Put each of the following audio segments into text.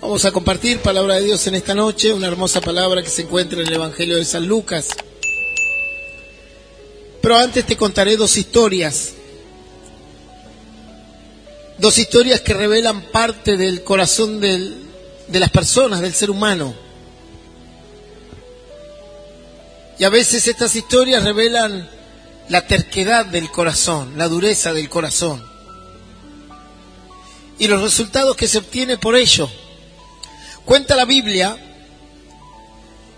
Vamos a compartir palabra de Dios en esta noche, una hermosa palabra que se encuentra en el Evangelio de San Lucas. Pero antes te contaré dos historias que revelan parte del corazón de las personas, del ser humano. Y a veces estas historias revelan la terquedad del corazón, la dureza del corazón y los resultados que se obtiene por ello. Cuenta la Biblia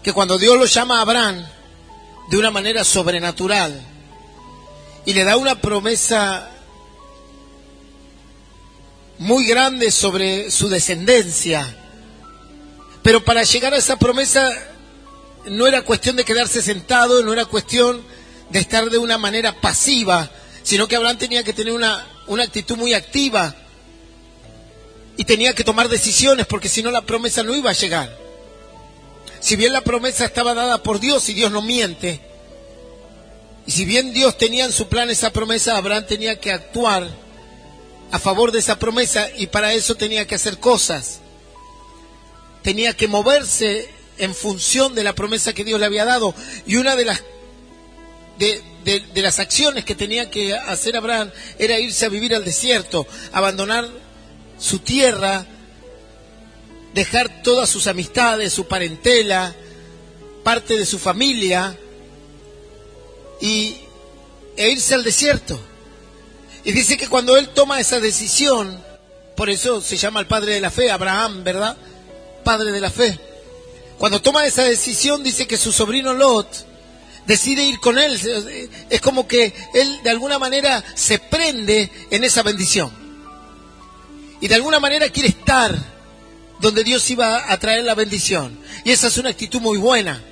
que cuando Dios lo llama a Abraham de una manera sobrenatural y le da una promesa muy grande sobre su descendencia, pero para llegar a esa promesa no era cuestión de quedarse sentado, no era cuestión de estar de una manera pasiva, sino que Abraham tenía que tener una actitud muy activa y tenía que tomar decisiones, porque si no la promesa no iba a llegar. Si bien la promesa estaba dada por Dios y Dios no miente, y si bien Dios tenía en su plan esa promesa, Abraham tenía que actuar a favor de esa promesa y para eso tenía que hacer cosas. Tenía que moverse en función de la promesa que Dios le había dado. Y una de las acciones que tenía que hacer Abraham era irse a vivir al desierto, abandonar su tierra, dejar todas sus amistades, su parentela, parte de su familia e irse al desierto. Y dice que cuando él toma esa decisión, por eso se llama el padre de la fe, Abraham, ¿verdad? Padre de la fe. Cuando toma esa decisión, dice que su sobrino Lot decide ir con él. Es como que él de alguna manera se prende en esa bendición. Y de alguna manera quiere estar donde Dios iba a traer la bendición. Y esa es una actitud muy buena.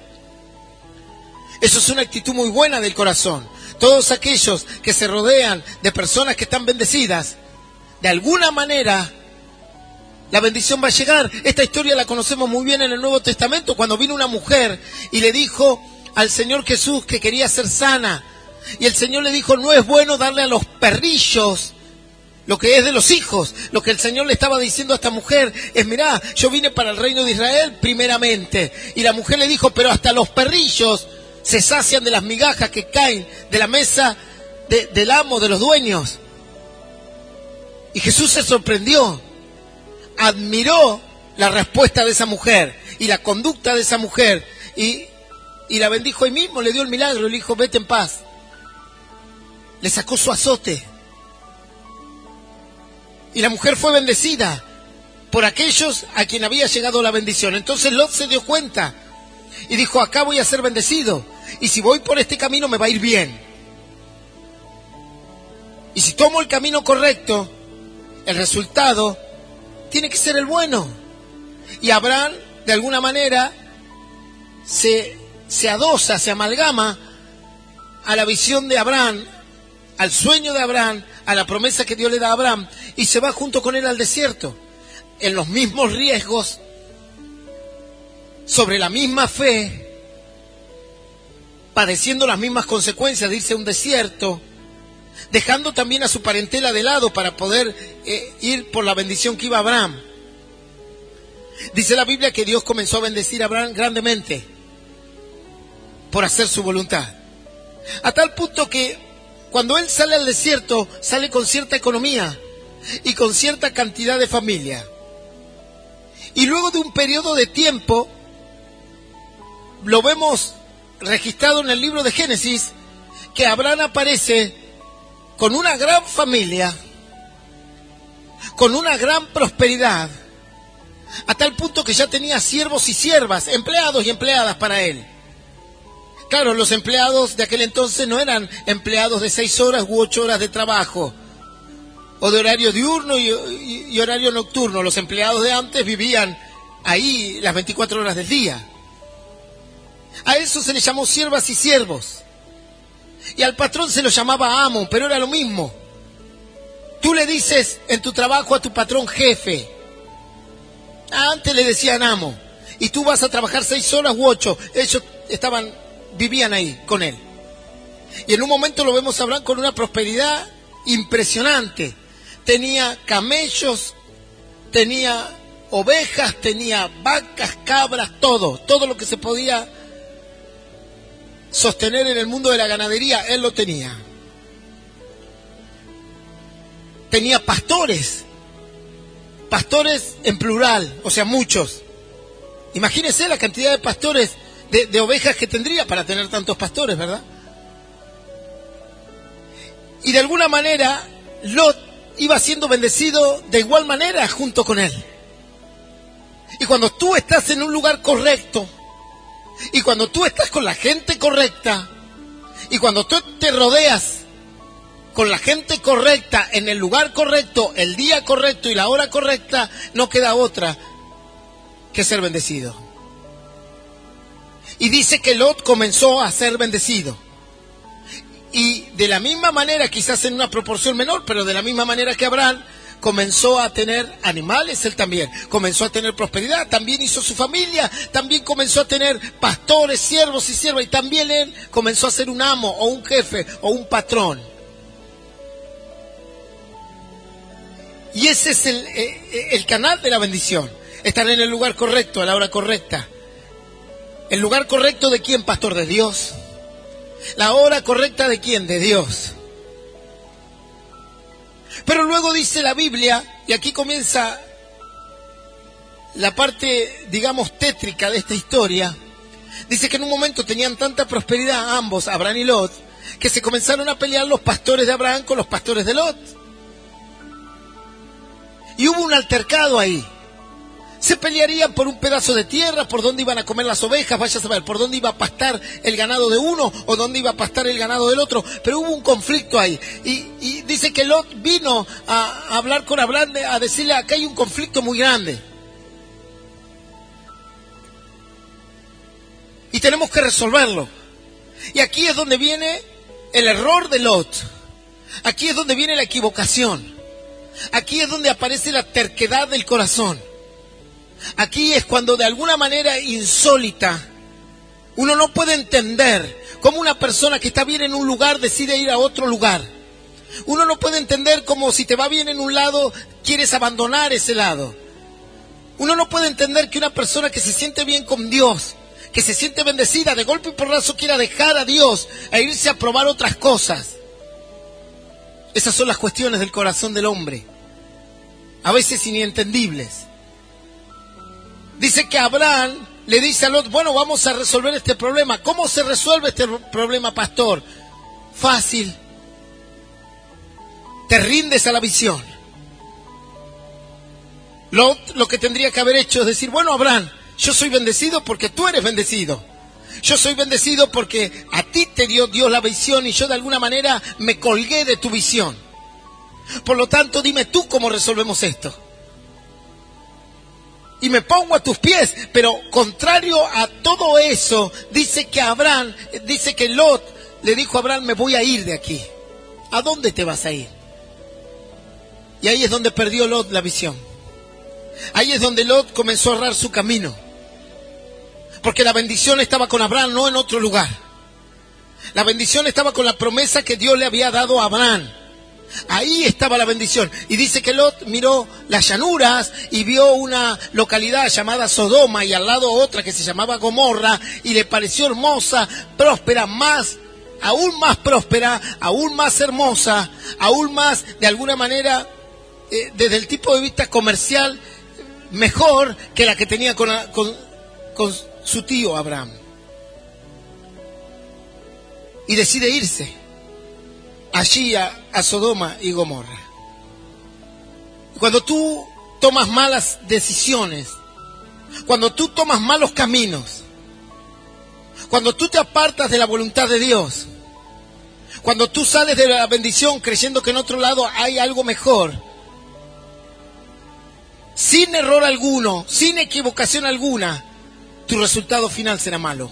Eso es una actitud muy buena del corazón. Todos aquellos que se rodean de personas que están bendecidas, de alguna manera la bendición va a llegar. Esta historia la conocemos muy bien en el Nuevo Testamento, cuando vino una mujer y le dijo al Señor Jesús que quería ser sana. Y el Señor le dijo, no es bueno darle a los perrillos lo que es de los hijos. Lo que el Señor le estaba diciendo a esta mujer es, mirá, yo vine para el reino de Israel primeramente. Y la mujer le dijo, pero hasta los perrillos se sacian de las migajas que caen de la mesa del amo, de los dueños. Y Jesús se sorprendió, admiró la respuesta de esa mujer y la conducta de esa mujer y la bendijo ahí mismo, le dio el milagro, le dijo, vete en paz. Le sacó su azote. Y la mujer fue bendecida por aquellos a quien había llegado la bendición. Entonces Lot se dio cuenta y dijo, acá voy a ser bendecido. Y si voy por este camino me va a ir bien. Y si tomo el camino correcto, el resultado tiene que ser el bueno. Y Abraham, de alguna manera, se adosa, se amalgama a la visión de Abraham, al sueño de Abraham, a la promesa que Dios le da a Abraham, y se va junto con él al desierto, en los mismos riesgos, sobre la misma fe, padeciendo las mismas consecuencias de irse a un desierto, dejando también a su parentela de lado para poder ir por la bendición que iba a Abraham. Dice la Biblia que Dios comenzó a bendecir a Abraham grandemente por hacer su voluntad, a tal punto que cuando él sale al desierto, sale con cierta economía y con cierta cantidad de familia. Y luego de un periodo de tiempo, lo vemos registrado en el libro de Génesis, que Abraham aparece con una gran familia, con una gran prosperidad, a tal punto que ya tenía siervos y siervas, empleados y empleadas para él. Claro, los empleados de aquel entonces no eran empleados de 6 horas u 8 horas de trabajo, o de horario diurno y horario nocturno. Los empleados de antes vivían ahí las 24 horas del día. A eso se le llamó siervas y siervos. Y al patrón se lo llamaba amo, pero era lo mismo. Tú le dices en tu trabajo a tu patrón jefe. Antes le decían amo. Y tú vas a trabajar 6 horas u 8. Ellos vivían ahí con él. Y en un momento lo vemos a Abraham con una prosperidad impresionante. Tenía camellos, tenía ovejas, tenía vacas, cabras, todo lo que se podía sostener en el mundo de la ganadería, él lo tenía. Tenía pastores en plural, o sea, muchos. Imagínense la cantidad de pastores, de ovejas que tendría para tener tantos pastores, ¿verdad? Y de alguna manera, Lot iba siendo bendecido de igual manera junto con él. Y cuando tú estás en un lugar correcto, y cuando tú estás con la gente correcta, y cuando tú te rodeas con la gente correcta, en el lugar correcto, el día correcto y la hora correcta, no queda otra que ser bendecido. Y dice que Lot comenzó a ser bendecido. Y de la misma manera, quizás en una proporción menor, pero de la misma manera que Abraham, comenzó a tener animales, él también. Comenzó a tener prosperidad, también hizo su familia, también comenzó a tener pastores, siervos y siervas, y también él comenzó a ser un amo, o un jefe, o un patrón. Y ese es el canal de la bendición. Estar en el lugar correcto, a la hora correcta. ¿El lugar correcto de quién, pastor? De Dios. ¿La hora correcta de quién? De Dios. Pero luego dice la Biblia, y aquí comienza la parte, digamos, tétrica de esta historia. Dice que en un momento tenían tanta prosperidad ambos, Abraham y Lot, que se comenzaron a pelear los pastores de Abraham con los pastores de Lot. Y hubo un altercado ahí. Se pelearían por un pedazo de tierra, por dónde iban a comer las ovejas, vaya a saber, por dónde iba a pastar el ganado de uno o dónde iba a pastar el ganado del otro. Pero hubo un conflicto ahí. Y dice que Lot vino a hablar con Abraham, a decirle, acá hay un conflicto muy grande. Y tenemos que resolverlo. Y aquí es donde viene el error de Lot. Aquí es donde viene la equivocación. Aquí es donde aparece la terquedad del corazón. Aquí es cuando de alguna manera insólita uno no puede entender cómo una persona que está bien en un lugar decide ir a otro lugar. Uno no puede entender cómo si te va bien en un lado quieres abandonar ese lado. Uno no puede entender que una persona que se siente bien con Dios, que se siente bendecida, de golpe y porrazo quiera dejar a Dios e irse a probar otras cosas. Esas son las cuestiones del corazón del hombre, a veces inentendibles. Dice que Abraham le dice a Lot, bueno, vamos a resolver este problema. ¿Cómo se resuelve este problema, pastor? Fácil. Te rindes a la visión. Lot lo que tendría que haber hecho es decir, bueno, Abraham, yo soy bendecido porque tú eres bendecido. Yo soy bendecido porque a ti te dio Dios la visión y yo de alguna manera me colgué de tu visión. Por lo tanto, dime tú cómo resolvemos esto. Y me pongo a tus pies, pero contrario a todo eso, dice que Lot le dijo a Abraham, me voy a ir de aquí. ¿A dónde te vas a ir? Y ahí es donde perdió Lot la visión. Ahí es donde Lot comenzó a errar su camino. Porque la bendición estaba con Abraham, no en otro lugar. La bendición estaba con la promesa que Dios le había dado a Abraham. Ahí estaba la bendición. Y dice que Lot miró las llanuras y vio una localidad llamada Sodoma y al lado otra que se llamaba Gomorra y le pareció hermosa, próspera, aún más próspera, aún más hermosa, aún más de alguna manera desde el tipo de vista comercial mejor que la que tenía con su tío Abraham. Y decide irse allí a Sodoma y Gomorra. Cuando tú tomas malas decisiones, cuando tú tomas malos caminos, cuando tú te apartas de la voluntad de Dios, cuando tú sales de la bendición creyendo que en otro lado hay algo mejor, sin error alguno, sin equivocación alguna, tu resultado final será malo.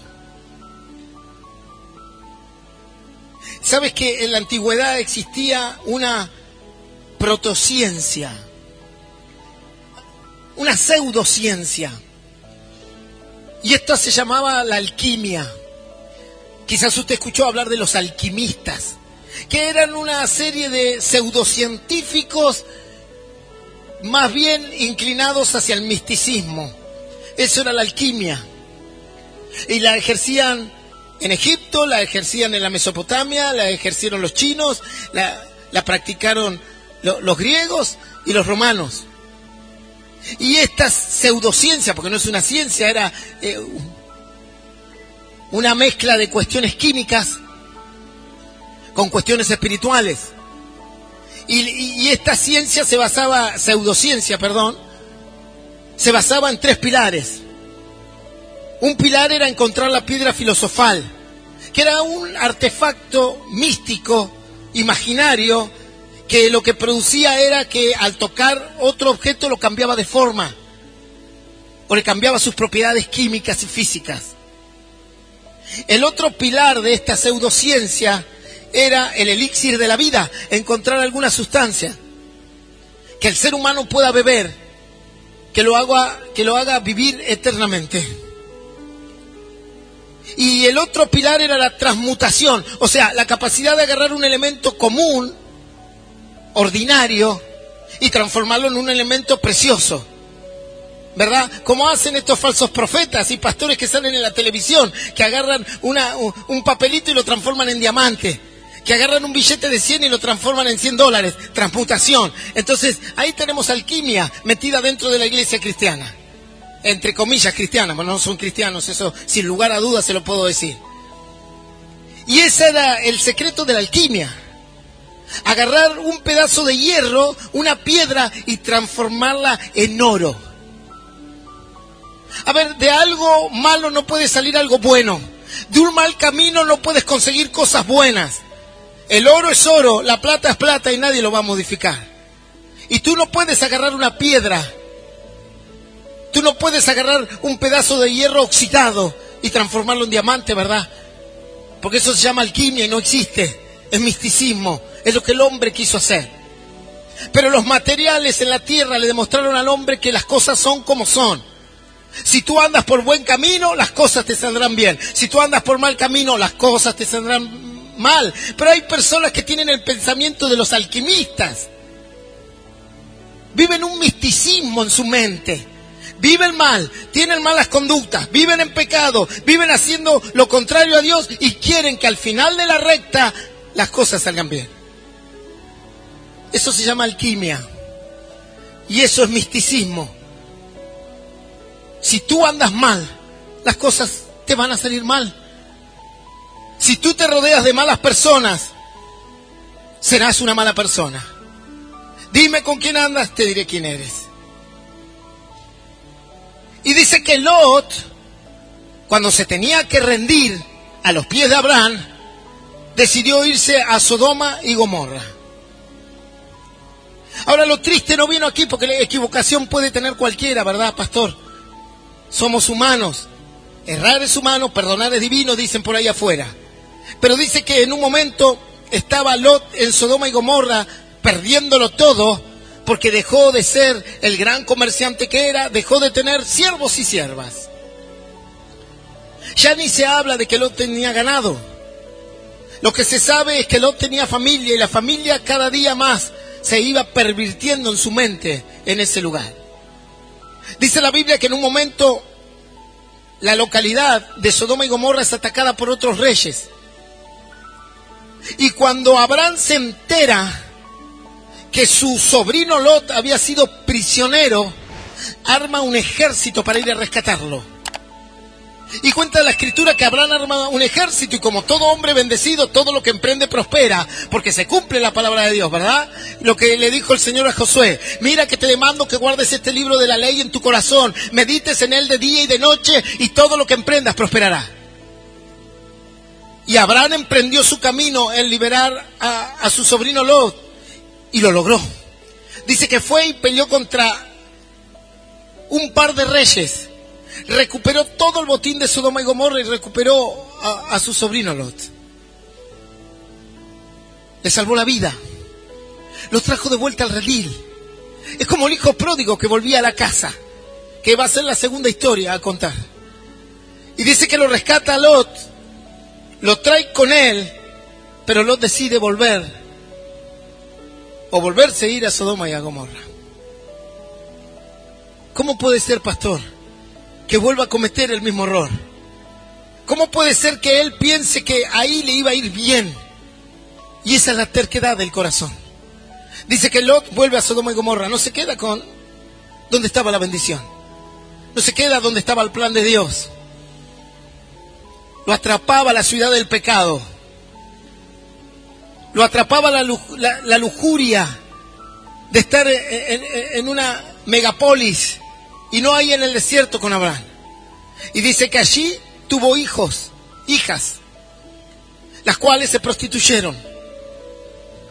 ¿Sabes que en la antigüedad existía una protociencia, una pseudociencia? Y esta se llamaba la alquimia. Quizás usted escuchó hablar de los alquimistas, que eran una serie de pseudocientíficos más bien inclinados hacia el misticismo. Eso era la alquimia. Y la ejercían en Egipto, la ejercían en la Mesopotamia, la ejercieron los chinos, la practicaron los griegos y los romanos. Y esta pseudociencia, porque no es una ciencia, era una mezcla de cuestiones químicas con cuestiones espirituales. Y esta ciencia pseudociencia, se basaba en 3 pilares. Un pilar era encontrar la piedra filosofal, que era un artefacto místico, imaginario, que lo que producía era que al tocar otro objeto lo cambiaba de forma, o le cambiaba sus propiedades químicas y físicas. El otro pilar de esta pseudociencia era el elixir de la vida, encontrar alguna sustancia que el ser humano pueda beber, que lo haga vivir eternamente. Y el otro pilar era la transmutación, o sea, la capacidad de agarrar un elemento común, ordinario, y transformarlo en un elemento precioso, ¿verdad? Como hacen estos falsos profetas y pastores que salen en la televisión, que agarran un papelito y lo transforman en diamante, que agarran un billete de 100 y lo transforman en $100, transmutación. Entonces, ahí tenemos alquimia metida dentro de la iglesia cristiana. Entre comillas cristianas, bueno, no son cristianos, eso sin lugar a dudas se lo puedo decir. Y ese era el secreto de la alquimia. Agarrar un pedazo de hierro, una piedra, y transformarla en oro. A ver, de algo malo no puede salir algo bueno. De un mal camino no puedes conseguir cosas buenas. El oro es oro, la plata es plata y nadie lo va a modificar. Y tú no puedes agarrar una piedra. Tú no puedes agarrar un pedazo de hierro oxidado y transformarlo en diamante, ¿verdad? Porque eso se llama alquimia y no existe. Es misticismo. Es lo que el hombre quiso hacer. Pero los materiales en la tierra le demostraron al hombre que las cosas son como son. Si tú andas por buen camino, las cosas te saldrán bien. Si tú andas por mal camino, las cosas te saldrán mal. Pero hay personas que tienen el pensamiento de los alquimistas. Viven un misticismo en su mente. Viven mal, tienen malas conductas, viven en pecado, viven haciendo lo contrario a Dios y quieren que al final de la recta las cosas salgan bien. Eso se llama alquimia. Y eso es misticismo. Si tú andas mal, las cosas te van a salir mal. Si tú te rodeas de malas personas, serás una mala persona. Dime con quién andas, te diré quién eres. Y dice que Lot, cuando se tenía que rendir a los pies de Abraham, decidió irse a Sodoma y Gomorra. Ahora, lo triste no vino aquí porque la equivocación puede tener cualquiera, ¿verdad, pastor? Somos humanos. Errar es humano, perdonar es divino, dicen por ahí afuera. Pero dice que en un momento estaba Lot en Sodoma y Gomorra perdiéndolo todo, porque dejó de ser el gran comerciante que era, dejó de tener siervos y siervas. Ya ni se habla de que Lot tenía ganado. Lo que se sabe es que Lot tenía familia y la familia cada día más se iba pervirtiendo en su mente en ese lugar. Dice la Biblia que en un momento la localidad de Sodoma y Gomorra es atacada por otros reyes. Y cuando Abraham se entera que su sobrino Lot había sido prisionero, arma un ejército para ir a rescatarlo. Y cuenta la escritura que Abraham arma un ejército y como todo hombre bendecido, todo lo que emprende prospera, porque se cumple la palabra de Dios, ¿verdad? Lo que le dijo el Señor a Josué: mira que te demando que guardes este libro de la ley en tu corazón, medites en él de día y de noche y todo lo que emprendas prosperará. Y Abraham emprendió su camino en liberar a su sobrino Lot. Y lo logró. Dice que fue y peleó contra un par de reyes. Recuperó todo el botín de Sodoma y Gomorra y recuperó a su sobrino Lot. Le salvó la vida. Lo trajo de vuelta al redil. Es como el hijo pródigo que volvía a la casa, que va a ser la segunda historia a contar. Y dice que lo rescata a Lot, lo trae con él, pero Lot decide volverse a ir a Sodoma y a Gomorra. ¿Cómo puede ser, pastor, que vuelva a cometer el mismo error? ¿Cómo puede ser que él piense que ahí le iba a ir bien? Y esa es la terquedad del corazón. Dice que Lot vuelve a Sodoma y Gomorra. No se queda con donde estaba la bendición. No se queda donde estaba el plan de Dios. Lo atrapaba la ciudad del pecado. Lo atrapaba la lujuria de estar en una megapolis y no ahí en el desierto con Abraham. Y dice que allí tuvo hijos, hijas, las cuales se prostituyeron,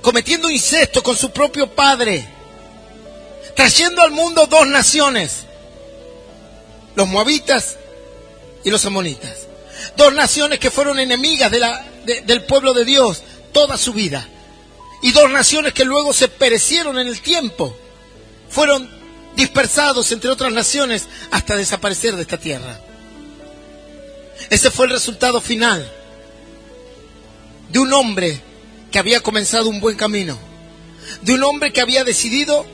cometiendo incesto con su propio padre, trayendo al mundo dos naciones, los moabitas y los amonitas. Dos naciones que fueron enemigas del pueblo de Dios toda su vida. Y dos naciones que luego se perecieron en el tiempo. Fueron dispersados entre otras naciones hasta desaparecer de esta tierra. Ese fue el resultado final de un hombre que había comenzado un buen camino. De un hombre que había decidido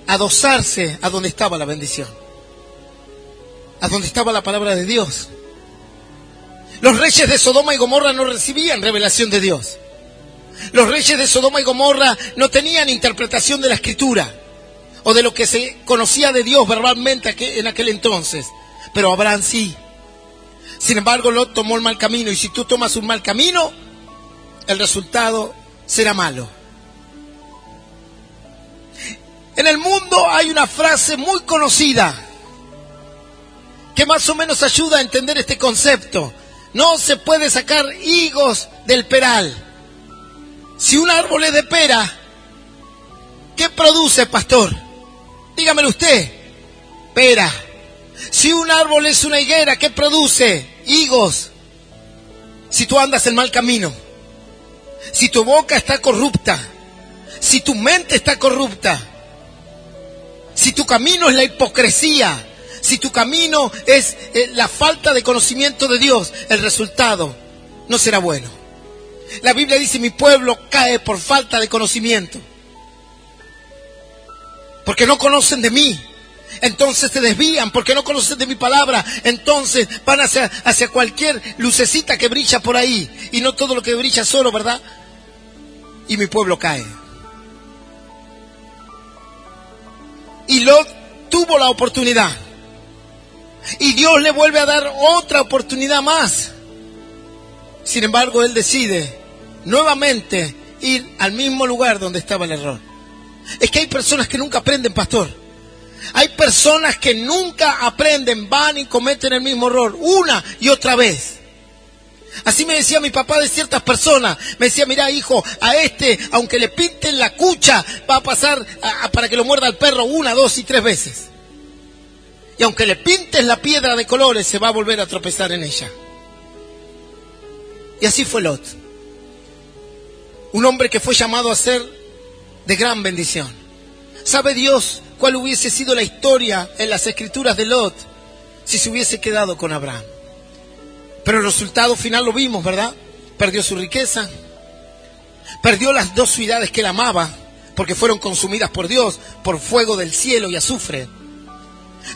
adosarse a donde estaba la bendición, a donde estaba la palabra de Dios. Los reyes de Sodoma y Gomorra no recibían revelación de Dios. Los reyes de Sodoma y Gomorra no tenían interpretación de la Escritura o de lo que se conocía de Dios verbalmente en aquel entonces. Pero Abraham sí. Sin embargo, Lot tomó el mal camino, y si tú tomas un mal camino, el resultado será malo. En el mundo hay una frase muy conocida que más o menos ayuda a entender este concepto. No se puede sacar higos del peral. Si un árbol es de pera, ¿qué produce, pastor? Dígamelo usted. Pera. Si un árbol es una higuera, ¿qué produce? Higos. Si tú andas en mal camino, si tu boca está corrupta, si tu mente está corrupta, si tu camino es la hipocresía, si tu camino es la falta de conocimiento de Dios, el resultado no será bueno. La Biblia dice: mi pueblo cae por falta de conocimiento. Porque no conocen de mí, entonces se desvían. Porque no conocen de mi palabra, entonces van hacia cualquier lucecita que brilla por ahí. Y no todo lo que brilla es oro, ¿verdad? Y mi pueblo cae. Y Lot tuvo la oportunidad. Y Dios le vuelve a dar otra oportunidad más. Sin embargo, él decide nuevamente ir al mismo lugar donde estaba el error. Es que hay personas que nunca aprenden, pastor. Hay personas que nunca aprenden, van y cometen el mismo error una y otra vez. Así me decía mi papá de ciertas personas. Me decía: mira, hijo, a este, aunque le pinten la cucha, va a pasar para que lo muerda el perro 1, 2 y 3 veces. Y aunque le pintes la piedra de colores, se va a volver a tropezar en ella. Y así fue Lot. Un hombre que fue llamado a ser de gran bendición. ¿Sabe Dios cuál hubiese sido la historia en las escrituras de Lot si se hubiese quedado con Abraham? Pero el resultado final lo vimos, ¿verdad? Perdió su riqueza, perdió las 2 ciudades que él amaba, porque fueron consumidas por Dios, por fuego del cielo y azufre.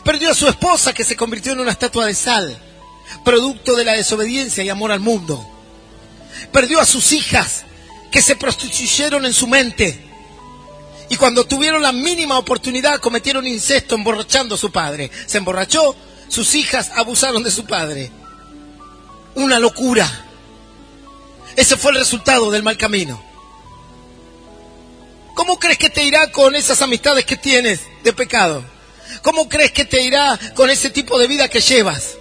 Perdió a su esposa, que se convirtió en una estatua de sal, producto de la desobediencia y amor al mundo. Perdió a sus hijas, que se prostituyeron en su mente. Y cuando tuvieron la mínima oportunidad, cometieron incesto emborrachando a su padre. Se emborrachó, sus hijas abusaron de su padre. Una locura. Ese fue el resultado del mal camino. ¿Cómo crees que te irá con esas amistades que tienes de pecado? ¿Cómo crees que te irá con ese tipo de vida que llevas?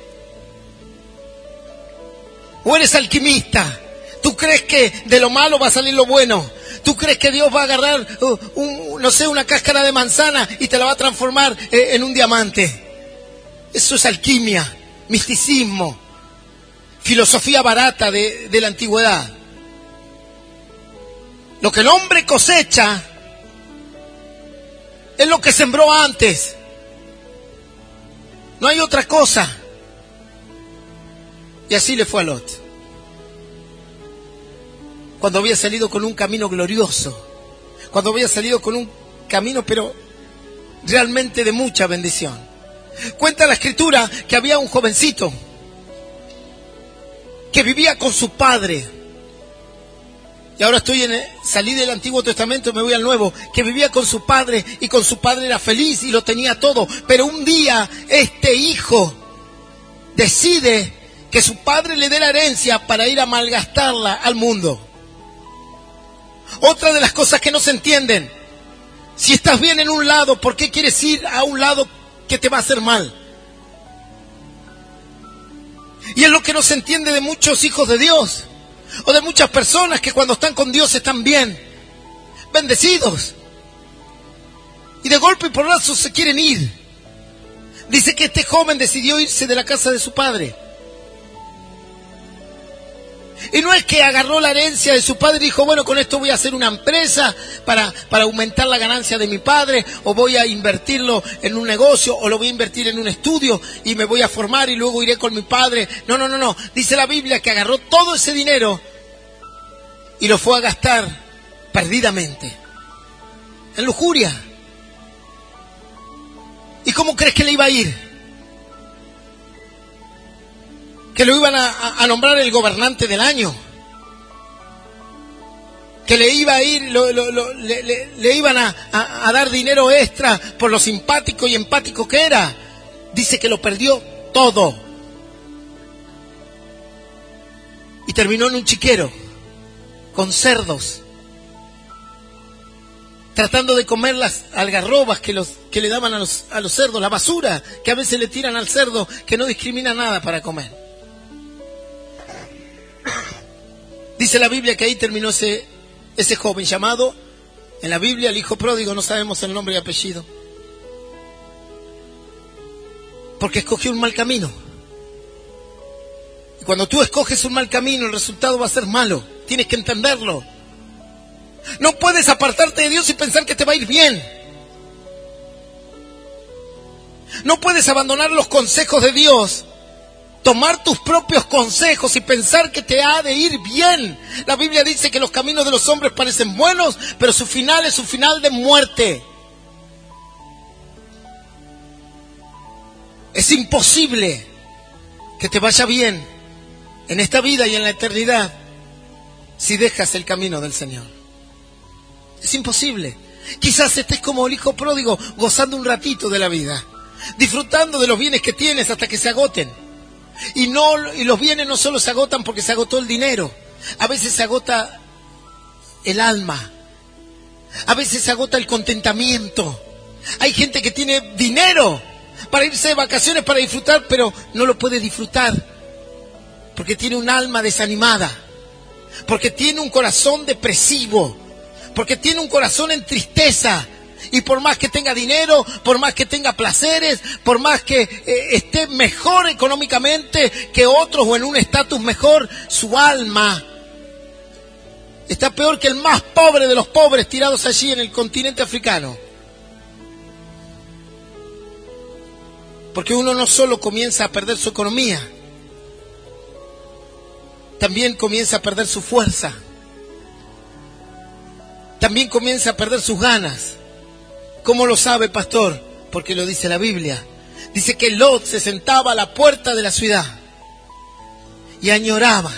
¿O eres alquimista? ¿Tú crees que de lo malo va a salir lo bueno? ¿Tú crees que Dios va a agarrar, una cáscara de manzana y te la va a transformar en un diamante? Eso es alquimia, misticismo, filosofía barata de la antigüedad. Lo que el hombre cosecha es lo que sembró antes. No hay otra cosa. Y así le fue a Lot. Cuando había salido con un camino glorioso, cuando había salido con un camino pero realmente de mucha bendición. Cuenta la Escritura que había un jovencito que vivía con su padre. Y ahora salí del Antiguo Testamento y me voy al Nuevo. Que vivía con su padre y con su padre era feliz y lo tenía todo. Pero un día este hijo decide que su padre le dé la herencia para ir a malgastarla al mundo. Otra de las cosas que no se entienden. Si estás bien en un lado, ¿por qué quieres ir a un lado que te va a hacer mal? Y es lo que no se entiende de muchos hijos de Dios. O de muchas personas que cuando están con Dios están bien, bendecidos. Y de golpe y porrazo se quieren ir. Dice que este joven decidió irse de la casa de su padre. Y no es que agarró la herencia de su padre y dijo, bueno, con esto voy a hacer una empresa para aumentar la ganancia de mi padre, o voy a invertirlo en un negocio, o lo voy a invertir en un estudio y me voy a formar y luego iré con mi padre. No. Dice la Biblia que agarró todo ese dinero y lo fue a gastar perdidamente, en lujuria. ¿Y cómo crees que le iba a ir? Que lo iban a nombrar el gobernante del año, que le iba a ir, le iban a dar dinero extra por lo simpático y empático que era. Dice que lo perdió todo y terminó en un chiquero con cerdos, tratando de comer las algarrobas que le daban a los cerdos, la basura que a veces le tiran al cerdo, que no discrimina nada para comer. Dice la Biblia que ahí terminó ese joven llamado, en la Biblia, el hijo pródigo, no sabemos el nombre y apellido. Porque escogió un mal camino. Y cuando tú escoges un mal camino, el resultado va a ser malo. Tienes que entenderlo. No puedes apartarte de Dios y pensar que te va a ir bien. No puedes abandonar los consejos de Dios, tomar tus propios consejos y pensar que te ha de ir bien. La Biblia dice que los caminos de los hombres parecen buenos, pero su final es un final de muerte. Es imposible que te vaya bien en esta vida y en la eternidad si dejas el camino del Señor. Es imposible. Quizás estés como el hijo pródigo, gozando un ratito de la vida, disfrutando de los bienes que tienes hasta que se agoten. Y los bienes no solo se agotan porque se agotó el dinero. A veces se agota el alma. A veces se agota el contentamiento. Hay gente que tiene dinero para irse de vacaciones, para disfrutar, pero no lo puede disfrutar porque tiene un alma desanimada, porque tiene un corazón depresivo, porque tiene un corazón en tristeza. Y por más que tenga dinero, por más que tenga placeres, por más que esté mejor económicamente que otros o en un estatus mejor, su alma está peor que el más pobre de los pobres tirados allí en el continente africano. Porque uno no solo comienza a perder su economía, también comienza a perder su fuerza, también comienza a perder sus ganas. ¿Cómo lo sabe, pastor? Porque lo dice la Biblia. Dice que Lot se sentaba a la puerta de la ciudad y añoraba,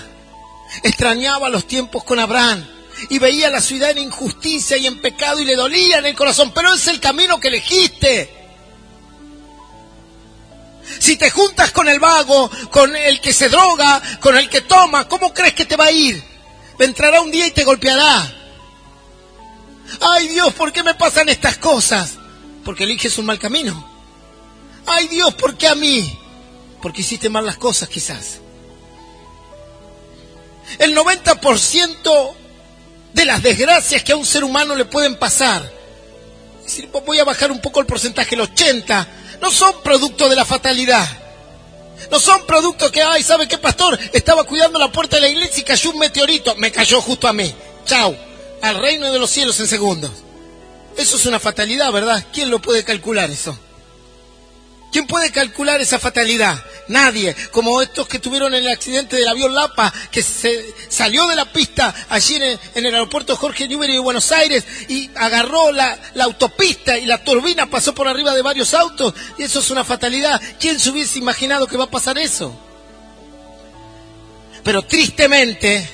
extrañaba los tiempos con Abraham y veía la ciudad en injusticia y en pecado y le dolía en el corazón. Pero es el camino que elegiste. Si te juntas con el vago, con el que se droga, con el que toma, ¿cómo crees que te va a ir? Entrará un día y te golpeará. Ay Dios, ¿por qué me pasan estas cosas? Porque eliges un mal camino. Ay Dios, ¿por qué a mí? Porque hiciste mal las cosas quizás. El 90% de las desgracias que a un ser humano le pueden pasar, es decir, voy a bajar un poco el porcentaje, el 80%, no son producto de la fatalidad. No son producto que, ay, ¿sabe qué, pastor? Estaba cuidando la puerta de la iglesia y cayó un meteorito. Me cayó justo a mí. Chao. Al reino de los cielos en segundos. Eso es una fatalidad, ¿verdad? ¿Quién lo puede calcular eso? ¿Quién puede calcular esa fatalidad? Nadie, como estos que tuvieron el accidente del avión Lapa, que se salió de la pista allí en el aeropuerto Jorge Newbery de Buenos Aires y agarró la autopista y la turbina pasó por arriba de varios autos, y eso es una fatalidad. ¿Quién se hubiese imaginado que va a pasar eso? Pero tristemente,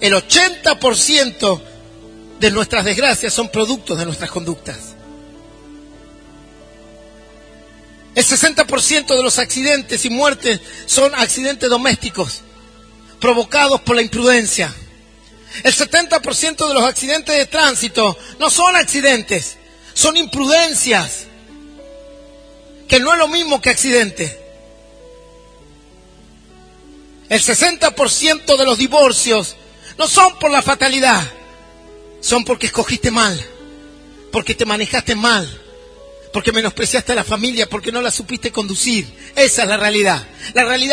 el 80% de nuestras desgracias son productos de nuestras conductas. El 60% de los accidentes y muertes son accidentes domésticos, provocados por la imprudencia. El 70% de los accidentes de tránsito no son accidentes, son imprudencias, que no es lo mismo que accidente. El 60% de los divorcios no son por la fatalidad, son porque escogiste mal, porque te manejaste mal, porque menospreciaste a la familia, porque no la supiste conducir. Esa es la realidad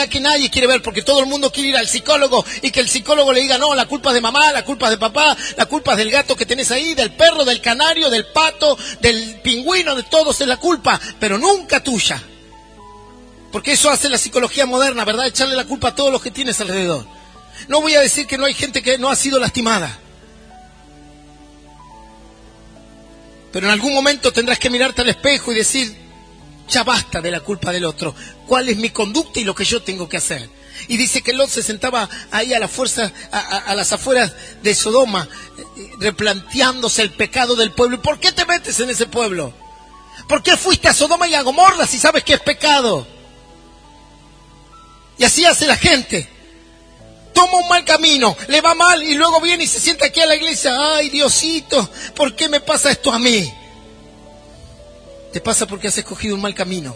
que nadie quiere ver, porque todo el mundo quiere ir al psicólogo y que el psicólogo le diga: no, la culpa es de mamá, la culpa es de papá, la culpa es del gato que tenés ahí, del perro, del canario, del pato, del pingüino, de todos es la culpa, pero nunca tuya. Porque eso hace la psicología moderna, ¿verdad? Echarle la culpa a todos los que tienes alrededor. No voy a decir que no hay gente que no ha sido lastimada, pero en algún momento tendrás que mirarte al espejo y decir: ya basta de la culpa del otro. ¿Cuál es mi conducta y lo que yo tengo que hacer? Y dice que Lot se sentaba ahí a la fuerza, a las afueras de Sodoma, replanteándose el pecado del pueblo. ¿Y por qué te metes en ese pueblo? ¿Por qué fuiste a Sodoma y a Gomorra si sabes que es pecado? Y así hace la gente. Toma un mal camino, le va mal y luego viene y se sienta aquí a la iglesia: ay, Diosito, ¿por qué me pasa esto a mí? Te pasa porque has escogido un mal camino.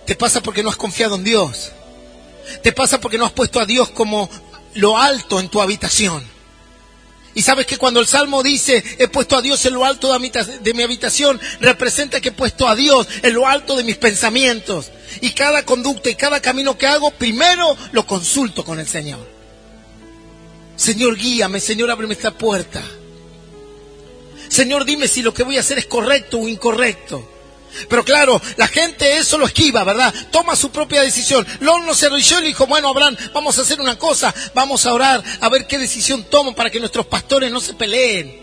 Te pasa porque no has confiado en Dios. Te pasa porque no has puesto a Dios como lo alto en tu habitación. Y sabes que cuando el Salmo dice: he puesto a Dios en lo alto de mi habitación, representa que he puesto a Dios en lo alto de mis pensamientos. Y cada conducta y cada camino que hago, primero lo consulto con el Señor. Señor, guíame. Señor, ábreme esta puerta. Señor, dime si lo que voy a hacer es correcto o incorrecto. Pero claro, la gente eso lo esquiva, ¿verdad? Toma su propia decisión. Lot no se arrodilló y le dijo: bueno, Abraham, vamos a hacer una cosa, vamos a orar, a ver qué decisión tomo para que nuestros pastores no se peleen.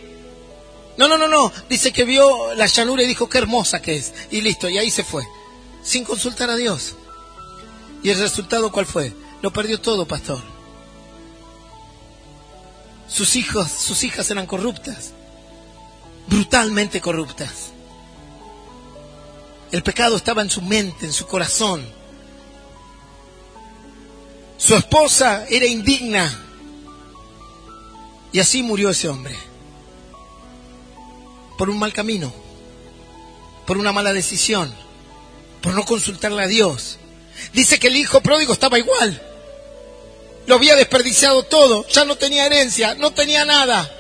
No. Dice que vio la llanura y dijo: qué hermosa que es. Y listo, y ahí se fue, sin consultar a Dios. ¿Y el resultado cuál fue? Lo perdió todo, pastor. Sus hijas eran corruptas, brutalmente corruptas. El pecado estaba en su mente, en su corazón. Su esposa era indigna. Y así murió ese hombre. Por un mal camino. Por una mala decisión. Por no consultarle a Dios. Dice que el hijo pródigo estaba igual. Lo había desperdiciado todo. Ya no tenía herencia, no tenía nada.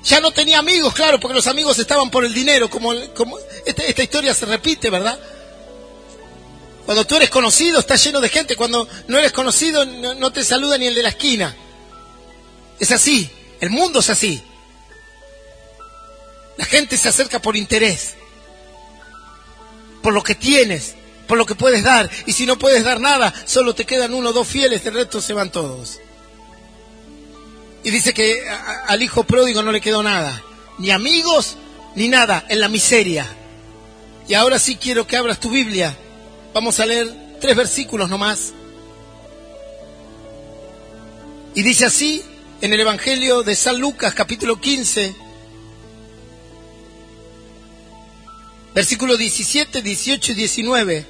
Ya no tenía amigos, claro, porque los amigos estaban por el dinero, como esta historia se repite, ¿verdad? Cuando tú eres conocido, estás lleno de gente. Cuando no eres conocido, no te saluda ni el de la esquina. Es así, el mundo es así. La gente se acerca por interés, por lo que tienes, por lo que puedes dar. Y si no puedes dar nada, solo te quedan 1 o 2 fieles, el resto se van todos. Y dice que al hijo pródigo no le quedó nada, ni amigos, ni nada, en la miseria. Y ahora sí quiero que abras tu Biblia. Vamos a leer 3 versículos nomás. Y dice así, en el Evangelio de San Lucas, capítulo 15, versículos 17, 18 y 19.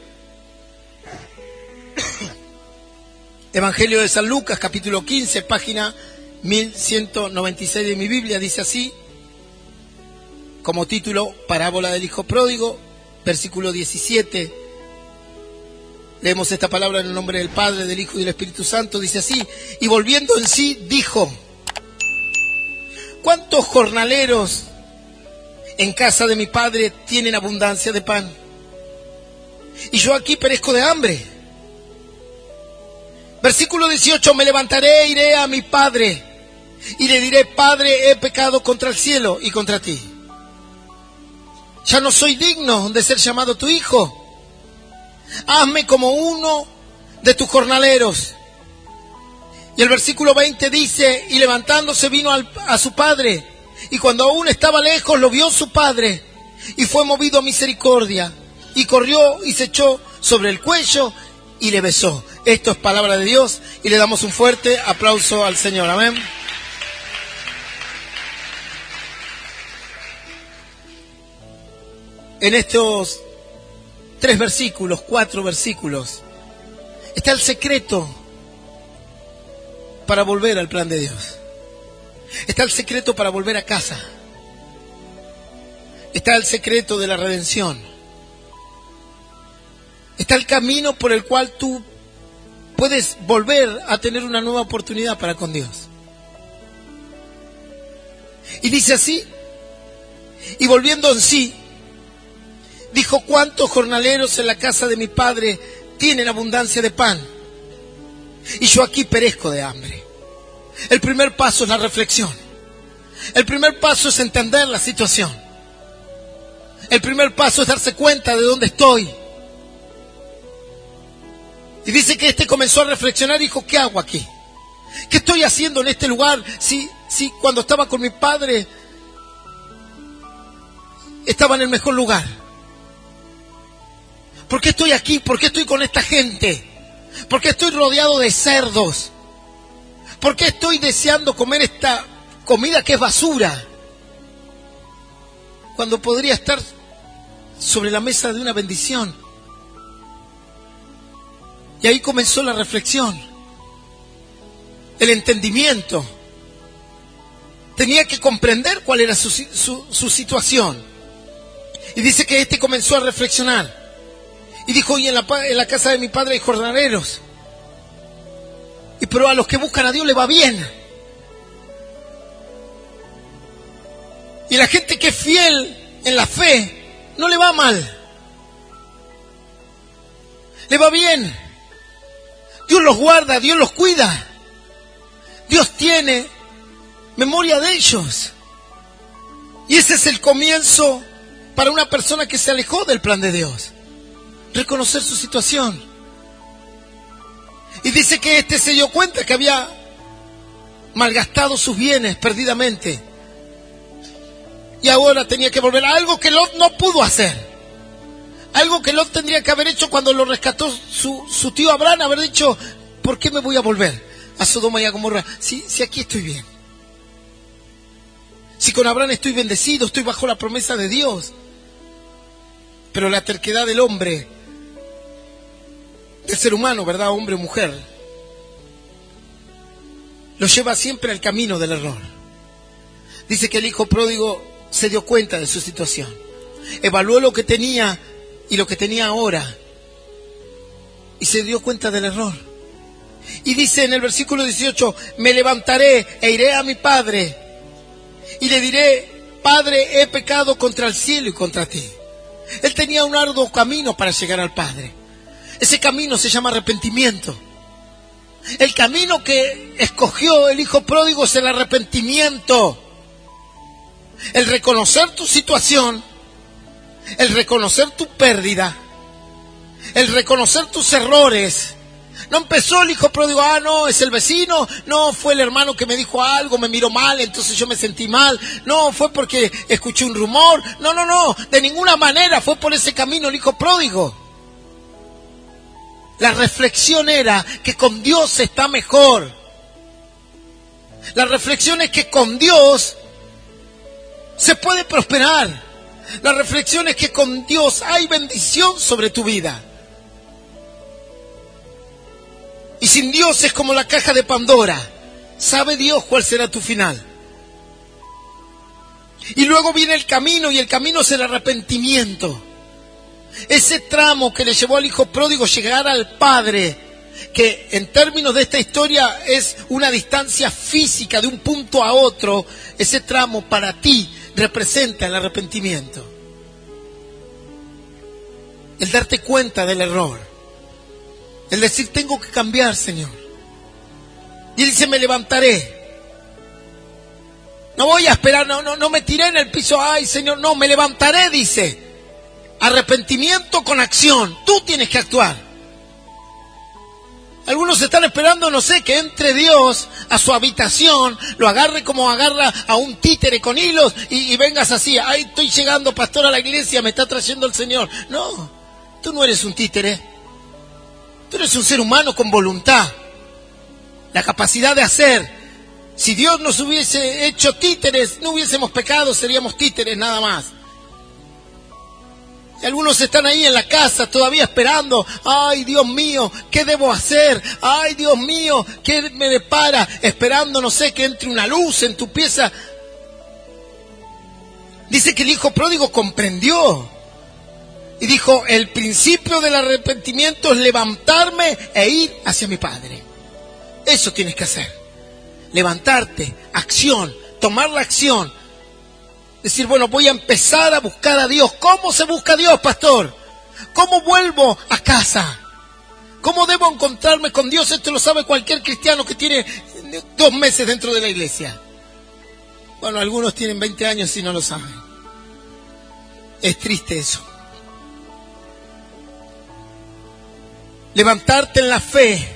Evangelio de San Lucas, capítulo 15, página 1196 de mi Biblia, dice así, como título: Parábola del hijo pródigo, versículo 17. Leemos esta palabra en el nombre del Padre, del Hijo y del Espíritu Santo. Dice así: y volviendo en sí, dijo: ¿cuántos jornaleros en casa de mi padre tienen abundancia de pan? Y yo aquí perezco de hambre. Versículo 18: me levantaré, iré a mi padre y le diré: Padre, he pecado contra el cielo y contra ti. Ya no soy digno de ser llamado tu hijo. Hazme como uno de tus jornaleros. Y el versículo 20 dice, y levantándose vino a su padre, y cuando aún estaba lejos lo vio su padre, y fue movido a misericordia, y corrió y se echó sobre el cuello y le besó. Esto es palabra de Dios, y le damos un fuerte aplauso al Señor. Amén. En estos 4 versículos, está el secreto para volver al plan de Dios. Está el secreto para volver a casa. Está el secreto de la redención. Está el camino por el cual tú puedes volver a tener una nueva oportunidad para con Dios. Y dice así, y volviendo en sí, dijo, ¿cuántos jornaleros en la casa de mi padre tienen abundancia de pan? Y yo aquí perezco de hambre. El primer paso es la reflexión. El primer paso es entender la situación. El primer paso es darse cuenta de dónde estoy. Y dice que comenzó a reflexionar y dijo, ¿qué hago aquí? ¿Qué estoy haciendo en este lugar? Si cuando estaba con mi padre estaba en el mejor lugar. ¿Por qué estoy aquí? ¿Por qué estoy con esta gente? ¿Por qué estoy rodeado de cerdos? ¿Por qué estoy deseando comer esta comida que es basura? Cuando podría estar sobre la mesa de una bendición. Y ahí comenzó la reflexión, el entendimiento. Tenía que comprender cuál era su situación. Y dice que comenzó a reflexionar. Y dijo, y en la casa de mi padre hay jornaleros. Pero a los que buscan a Dios le va bien. Y la gente que es fiel en la fe, no le va mal. Le va bien. Dios los guarda, Dios los cuida. Dios tiene memoria de ellos. Y ese es el comienzo para una persona que se alejó del plan de Dios. Reconocer su situación. Y dice que se dio cuenta que había malgastado sus bienes perdidamente. Y ahora tenía que volver a algo que Lot no pudo hacer. Algo que Lot tendría que haber hecho cuando lo rescató su tío Abraham, haber dicho, ¿por qué me voy a volver a Sodoma y a Gomorra? Si aquí estoy bien. Si con Abraham estoy bendecido, estoy bajo la promesa de Dios. Pero la terquedad del hombre, del ser humano, ¿verdad? Hombre o mujer, lo lleva siempre al camino del error. Dice que el hijo pródigo se dio cuenta de su situación. Evaluó lo que tenía y lo que tenía ahora. Y se dio cuenta del error. Y dice en el versículo 18, me levantaré e iré a mi padre y le diré, Padre, he pecado contra el cielo y contra ti. Él tenía un arduo camino para llegar al Padre. Ese camino se llama arrepentimiento. El camino que escogió el hijo pródigo es el arrepentimiento. El reconocer tu situación, el reconocer tu pérdida, el reconocer tus errores. No empezó el hijo pródigo, no, es el vecino, no, fue el hermano que me dijo algo, me miró mal, entonces yo me sentí mal, no, fue porque escuché un rumor, no, de ninguna manera fue por ese camino el hijo pródigo. La reflexión era que con Dios está mejor. La reflexión es que con Dios se puede prosperar. La reflexión es que con Dios hay bendición sobre tu vida. Y sin Dios es como la caja de Pandora. Sabe Dios cuál será tu final. Y luego viene el camino, y el camino es el arrepentimiento. Ese tramo que le llevó al hijo pródigo llegar al Padre, que en términos de esta historia es una distancia física de un punto a otro, ese tramo para ti representa el arrepentimiento. El darte cuenta del error. El decir, tengo que cambiar, Señor. Y él dice, me levantaré. No voy a esperar, no me tiré en el piso, ay, Señor, no, me levantaré, dice. Arrepentimiento con acción. Tú tienes que actuar. Algunos están esperando, no sé, que entre Dios a su habitación, lo agarre como agarra a un títere con hilos y vengas así. Ay, estoy llegando, pastor, a la iglesia, me está trayendo el Señor. No, tú no eres un títere. Tú eres un ser humano con voluntad. La capacidad de hacer. Si Dios nos hubiese hecho títeres, no hubiésemos pecado, seríamos títeres nada más. Y algunos están ahí en la casa todavía esperando. Ay, Dios mío, ¿qué debo hacer? Ay, Dios mío, ¿qué me depara? Esperando, no sé, que entre una luz en tu pieza. Dice que el hijo pródigo comprendió. Y dijo, el principio del arrepentimiento es levantarme e ir hacia mi padre. Eso tienes que hacer. Levantarte, acción, tomar la acción. Decir, bueno, voy a empezar a buscar a Dios. ¿Cómo se busca a Dios, pastor? ¿Cómo vuelvo a casa? ¿Cómo debo encontrarme con Dios? Esto lo sabe cualquier cristiano que tiene 2 meses dentro de la iglesia. Bueno, algunos tienen 20 años y no lo saben. Es triste eso. Levantarte en la fe,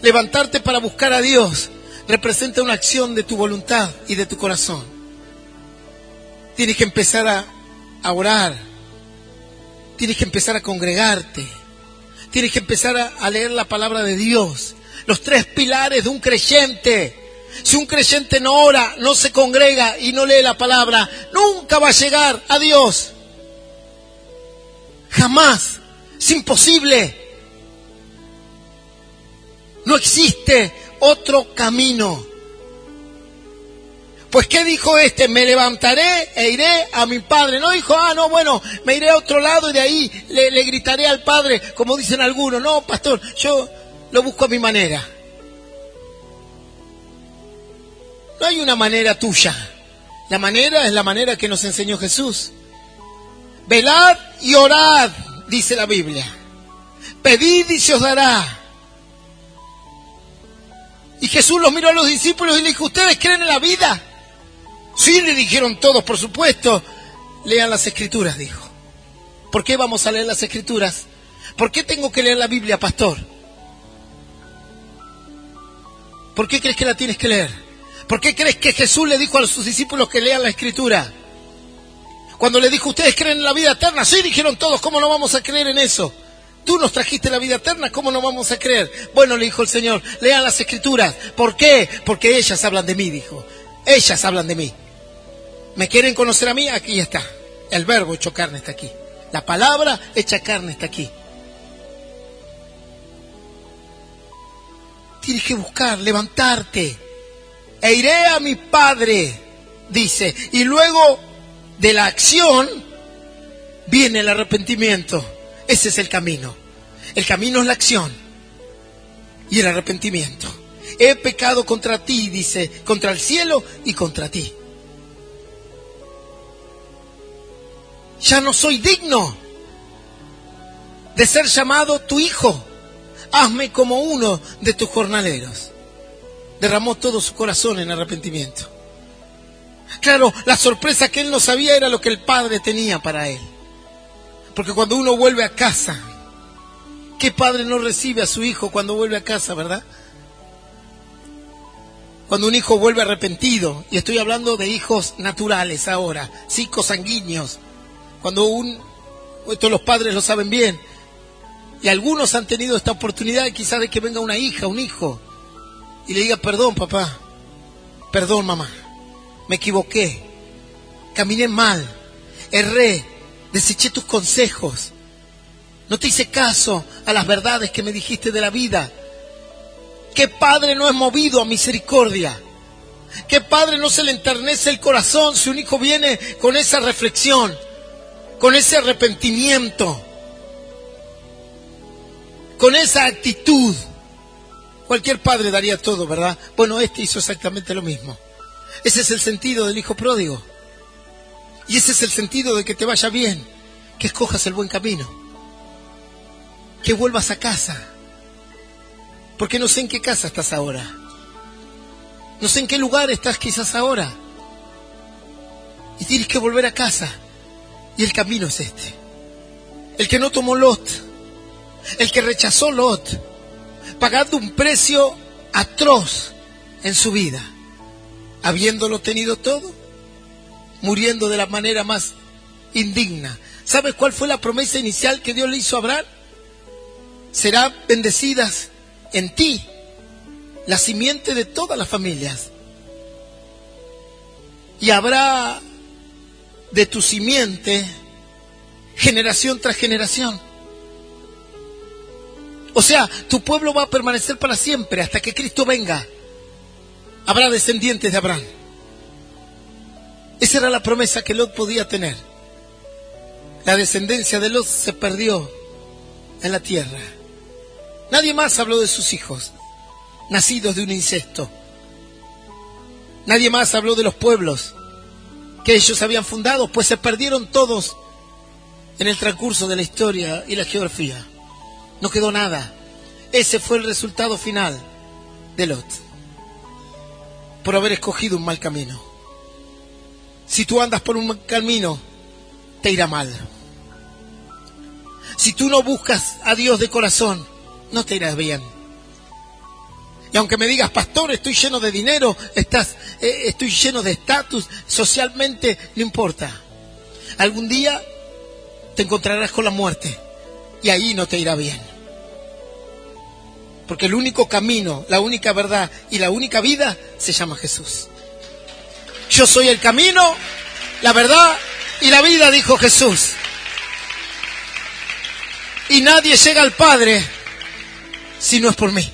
levantarte para buscar a Dios, representa una acción de tu voluntad y de tu corazón. Tienes que empezar a orar. Tienes que empezar a congregarte. Tienes que empezar a leer la palabra de Dios. Los 3 pilares de un creyente. Si un creyente no ora, no se congrega y no lee la palabra, nunca va a llegar a Dios. Jamás. Es imposible. No existe otro camino. Pues ¿qué dijo este? Me levantaré e iré a mi padre. No dijo, no, bueno, me iré a otro lado y de ahí le gritaré al padre, como dicen algunos. No, pastor, yo lo busco a mi manera. No hay una manera tuya. La manera es la manera que nos enseñó Jesús. Velad y orad, dice la Biblia. Pedid y se os dará. Y Jesús los miró a los discípulos y le dijo, ¿ustedes creen en la vida? Sí, le dijeron todos, por supuesto. Lean las Escrituras, dijo. ¿Por qué vamos a leer las Escrituras? ¿Por qué tengo que leer la Biblia, pastor? ¿Por qué crees que la tienes que leer? ¿Por qué crees que Jesús le dijo a sus discípulos que lean la Escritura? Cuando le dijo, ¿ustedes creen en la vida eterna? Sí, dijeron todos, ¿cómo no vamos a creer en eso? Tú nos trajiste la vida eterna, ¿cómo no vamos a creer? Bueno, le dijo el Señor, lean las Escrituras. ¿Por qué? Porque ellas hablan de mí, dijo. Ellas hablan de mí. ¿Me quieren conocer a mí? Aquí está. El verbo hecho carne está aquí. La palabra hecha carne está aquí. Tienes que buscar, levantarte. E iré a mi Padre, dice. Y luego de la acción viene el arrepentimiento. Ese es el camino. El camino es la acción y el arrepentimiento. He pecado contra ti, dice, contra el cielo y contra ti. Ya no soy digno de ser llamado tu hijo. Hazme como uno de tus jornaleros. Derramó todo su corazón en arrepentimiento. Claro, la sorpresa que él no sabía era lo que el Padre tenía para él. Porque cuando uno vuelve a casa, ¿qué padre no recibe a su hijo cuando vuelve a casa, verdad? Cuando un hijo vuelve arrepentido, y estoy hablando de hijos naturales ahora, sí, cosanguíneos. Cuando esto los padres lo saben bien, y algunos han tenido esta oportunidad quizás de que venga una hija, un hijo, y le diga, perdón papá, perdón mamá, me equivoqué, caminé mal, erré, deseché tus consejos, no te hice caso a las verdades que me dijiste de la vida. ¿Qué padre no es movido a misericordia? ¿Qué padre no se le enternece el corazón si un hijo viene con esa reflexión, con ese arrepentimiento, con esa actitud? Cualquier padre daría todo, ¿verdad? Bueno, este hizo exactamente lo mismo. Ese es el sentido del hijo pródigo. Y ese es el sentido de que te vaya bien, que escojas el buen camino, que vuelvas a casa. Porque no sé en qué casa estás ahora. No sé en qué lugar estás quizás ahora. Y tienes que volver a casa. Y el camino es este. el que no tomó Lot, el que rechazó Lot, pagando un precio atroz en su vida, habiéndolo tenido todo, muriendo de la manera más indigna. ¿Sabes cuál fue la promesa inicial que Dios le hizo a Abraham? Serán bendecidas en ti la simiente de todas las familias, y habrá de tu simiente generación tras generación. O sea, tu pueblo va a permanecer para siempre hasta que Cristo venga. Habrá descendientes de Abraham. Esa era la promesa que Lot podía tener. La descendencia de Lot se perdió en la tierra. Nadie más habló de sus hijos, nacidos de un incesto. Nadie más habló de los pueblos que ellos habían fundado, pues se perdieron todos en el transcurso de la historia y la geografía. No quedó nada. Ese fue el resultado final de Lot, por haber escogido un mal camino. Si tú andas por un mal camino, te irá mal. Si tú no buscas a Dios de corazón, no te irá bien. Y aunque me digas, pastor, estoy lleno de dinero, estoy lleno de estatus, socialmente, no importa. Algún día te encontrarás con la muerte y ahí no te irá bien. Porque el único camino, la única verdad y la única vida se llama Jesús. Yo soy el camino, la verdad y la vida, dijo Jesús. Y nadie llega al Padre si no es por mí.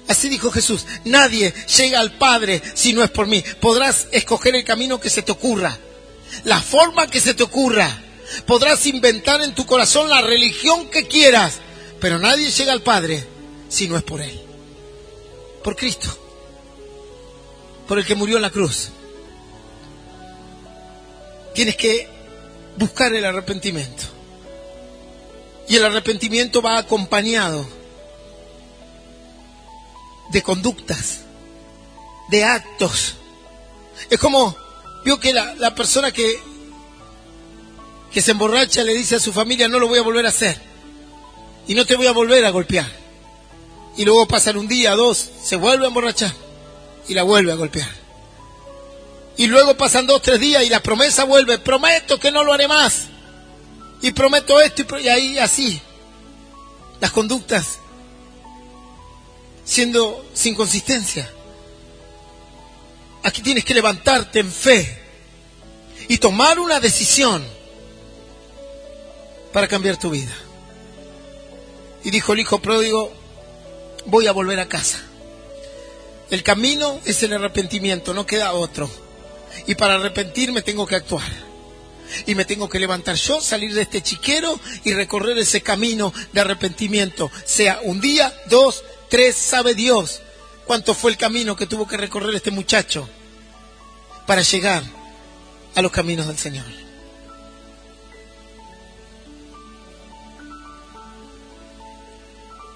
Así dijo Jesús, nadie llega al Padre si no es por mí. Podrás escoger el camino que se te ocurra, la forma que se te ocurra. Podrás inventar en tu corazón la religión que quieras, pero nadie llega al Padre si no es por Él. Por Cristo, por el que murió en la cruz. Tienes que buscar el arrepentimiento. Y el arrepentimiento va acompañado de conductas, de actos. Es como, vio que la persona que se emborracha le dice a su familia, no lo voy a volver a hacer, y no te voy a volver a golpear. Y luego pasan un día, dos, se vuelve a emborrachar, y la vuelve a golpear. Y luego pasan 2, 3 días, y la promesa vuelve, prometo que no lo haré más, y prometo esto, y ahí así, las conductas siendo sin consistencia. Aquí tienes que levantarte en fe y tomar una decisión para cambiar tu vida. Y dijo el hijo pródigo, voy a volver a casa. El camino es el arrepentimiento, no queda otro. Y para arrepentirme tengo que actuar. Y me tengo que levantar yo, salir de este chiquero y recorrer ese camino de arrepentimiento. Sea un día, 2, 3, sabe Dios cuánto fue el camino que tuvo que recorrer este muchacho para llegar a los caminos del Señor.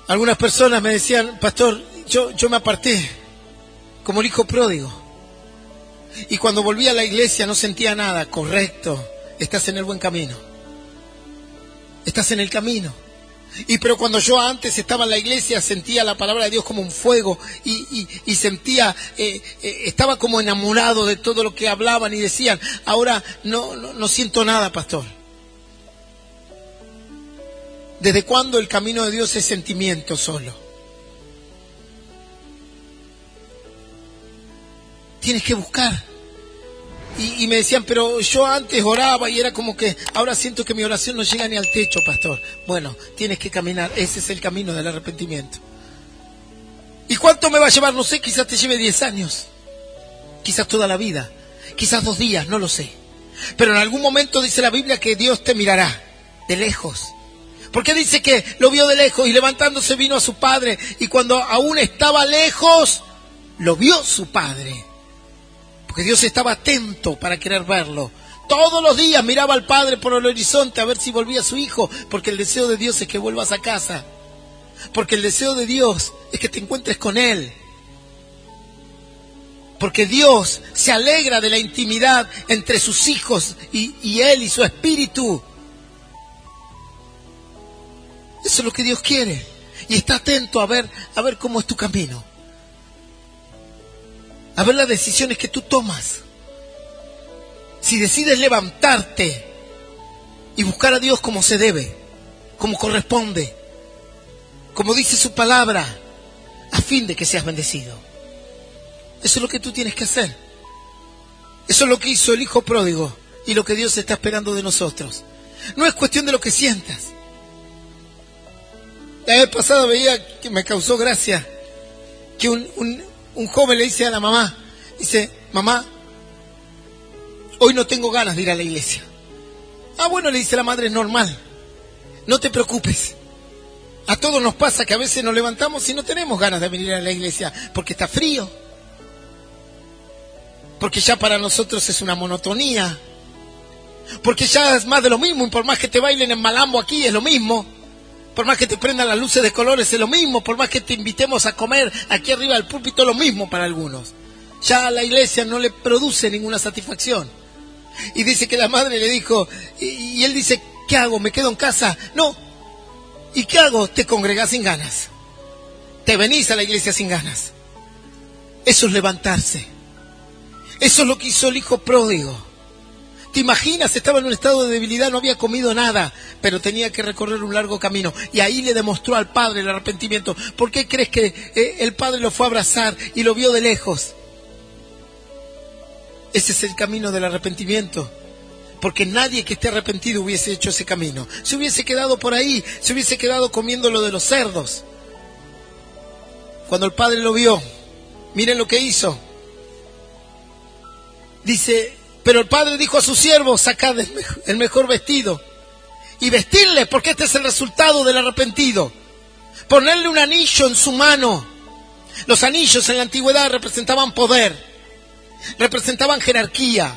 Algunas personas me decían, pastor, yo me aparté como el hijo pródigo. Y cuando volví a la iglesia no sentía nada. Correcto, estás en el buen camino. Estás en el camino. Pero cuando yo antes estaba en la iglesia sentía la palabra de Dios como un fuego y sentía, estaba como enamorado de todo lo que hablaban y decían. Ahora no siento nada, pastor. ¿Desde cuándo el camino de Dios es sentimiento solo? Tienes que buscar. Y me decían, pero yo antes oraba y era como que ahora siento que mi oración no llega ni al techo, pastor. Bueno, tienes que caminar, ese es el camino del arrepentimiento. ¿Y cuánto me va a llevar? No sé, quizás te lleve 10 años, quizás toda la vida, quizás 2 días, no lo sé. Pero en algún momento dice la Biblia que Dios te mirará de lejos. Porque dice que lo vio de lejos y levantándose vino a su padre, y cuando aún estaba lejos, lo vio su padre. Porque Dios estaba atento para querer verlo. Todos los días miraba al Padre por el horizonte a ver si volvía su hijo. Porque el deseo de Dios es que vuelvas a casa. Porque el deseo de Dios es que te encuentres con Él. Porque Dios se alegra de la intimidad entre sus hijos y Él y su espíritu. Eso es lo que Dios quiere. Y está atento a ver cómo es tu camino. A ver las decisiones que tú tomas. Si decides levantarte y buscar a Dios como se debe, como corresponde, como dice su palabra, a fin de que seas bendecido. Eso es lo que tú tienes que hacer. Eso es lo que hizo el hijo pródigo y lo que Dios está esperando de nosotros. No es cuestión de lo que sientas. La vez pasada veía que me causó gracia que un joven le dice a la mamá, dice, mamá, hoy no tengo ganas de ir a la iglesia. Ah, bueno, le dice la madre, es normal. No te preocupes. A todos nos pasa que a veces nos levantamos y no tenemos ganas de venir a la iglesia porque está frío. Porque ya para nosotros es una monotonía. Porque ya es más de lo mismo y por más que te bailen en malambo aquí es lo mismo. Por más que te prendan las luces de colores es lo mismo. Por más que te invitemos a comer aquí arriba del púlpito es lo mismo para algunos. Ya a la iglesia no le produce ninguna satisfacción. Y dice que la madre le dijo, y él dice, ¿qué hago? ¿Me quedo en casa? No. ¿Y qué hago? Te congregás sin ganas. Te venís a la iglesia sin ganas. Eso es levantarse. Eso es lo que hizo el hijo pródigo. ¿Te imaginas? Estaba en un estado de debilidad, no había comido nada, pero tenía que recorrer un largo camino. Y ahí le demostró al padre el arrepentimiento. ¿Por qué crees que el padre lo fue a abrazar y lo vio de lejos? Ese es el camino del arrepentimiento. Porque nadie que esté arrepentido hubiese hecho ese camino. Se hubiese quedado por ahí, se hubiese quedado comiendo lo de los cerdos. Cuando el padre lo vio, miren lo que hizo. Dice, pero el padre dijo a sus siervos, sacad el mejor vestido y vestirle, porque este es el resultado del arrepentido. Ponerle un anillo en su mano. Los anillos en la antigüedad representaban poder, representaban jerarquía,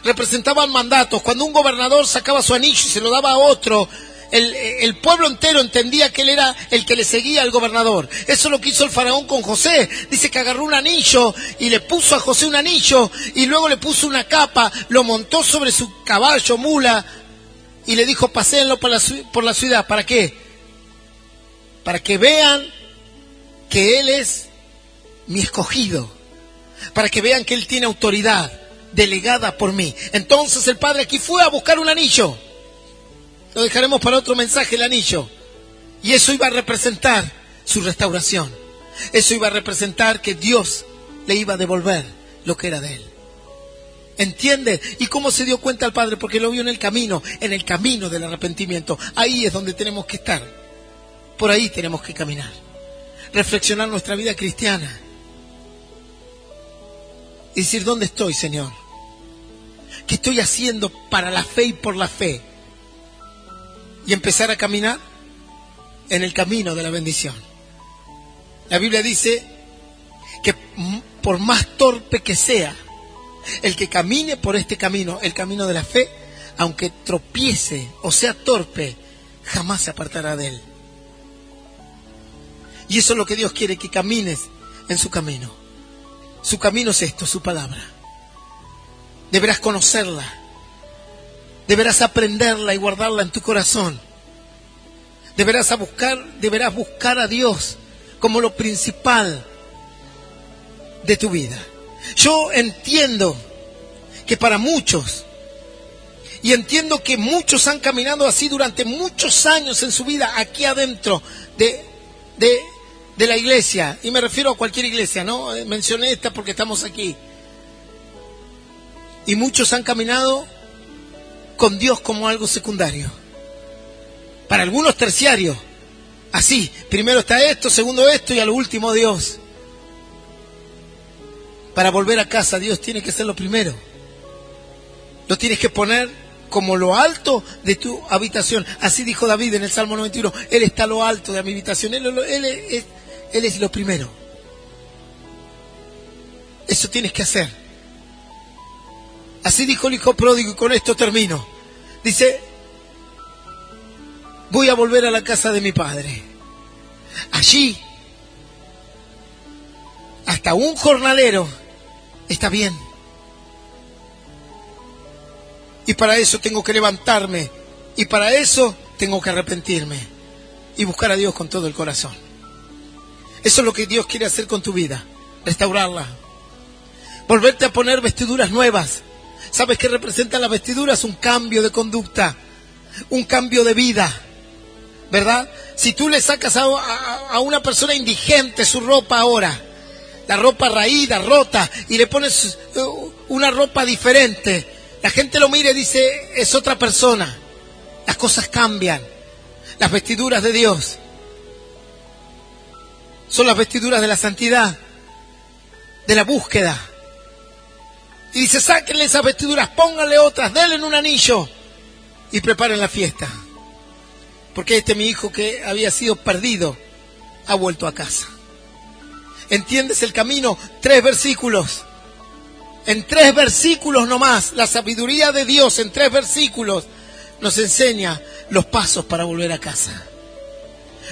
representaban mandatos. Cuando un gobernador sacaba su anillo y se lo daba a otro, el pueblo entero entendía que él era el que le seguía al gobernador. Eso es lo que hizo el faraón con José. Dice que agarró un anillo y le puso a José un anillo y luego le puso una capa, lo montó sobre su caballo, mula, y le dijo, paséenlo por la ciudad. ¿Para qué? Para que vean que él es mi escogido, para que vean que él tiene autoridad delegada por mí. Entonces el padre aquí fue a buscar un anillo. Lo dejaremos para otro mensaje, el anillo. Y eso iba a representar su restauración. Eso iba a representar que Dios le iba a devolver lo que era de él. ¿Entiende? ¿Y cómo se dio cuenta el padre? Porque lo vio en el camino del arrepentimiento. Ahí es donde tenemos que estar. Por ahí tenemos que caminar. Reflexionar nuestra vida cristiana. Y decir, ¿dónde estoy, Señor? ¿Qué estoy haciendo para la fe y por la fe? Y empezar a caminar en el camino de la bendición. La Biblia dice que por más torpe que sea, el que camine por este camino, el camino de la fe, aunque tropiece o sea torpe, jamás se apartará de él. Y eso es lo que Dios quiere, que camines en su camino. Su camino es esto, su palabra. Deberás conocerla. Deberás aprenderla y guardarla en tu corazón. Deberás buscar a Dios como lo principal de tu vida. Yo entiendo que para muchos, y entiendo que muchos han caminado así durante muchos años en su vida aquí adentro de la iglesia, y me refiero a cualquier iglesia, ¿no? Mencioné esta porque estamos aquí. Y muchos han caminado con Dios como algo secundario. Para algunos terciario. Así, primero está esto, segundo esto y a lo último Dios. Para volver a casa, Dios tiene que ser lo primero. Lo tienes que poner como lo alto de tu habitación. Así dijo David en el Salmo 91. Él está a lo alto de mi habitación. Él es lo primero. Eso tienes que hacer. Así dijo el hijo pródigo, y con esto termino. Dice, voy a volver a la casa de mi padre. Allí, hasta un jornalero está bien. Y para eso tengo que levantarme. Y para eso tengo que arrepentirme. y buscar a Dios con todo el corazón. Eso es lo que Dios quiere hacer con tu vida, restaurarla. Volverte a poner vestiduras nuevas. ¿Sabes qué representan las vestiduras? Un cambio de conducta, un cambio de vida, ¿verdad? Si tú le sacas a una persona indigente su ropa ahora, la ropa raída, rota, y le pones una ropa diferente, la gente lo mira y dice, es otra persona. Las cosas cambian. Las vestiduras de Dios son las vestiduras de la santidad, de la búsqueda. Y dice, sáquenle esas vestiduras, pónganle otras, denle un anillo y preparen la fiesta. Porque mi hijo que había sido perdido ha vuelto a casa. ¿Entiendes el camino? 3 versículos. En 3 versículos nomás, la sabiduría de Dios en 3 versículos nos enseña los pasos para volver a casa.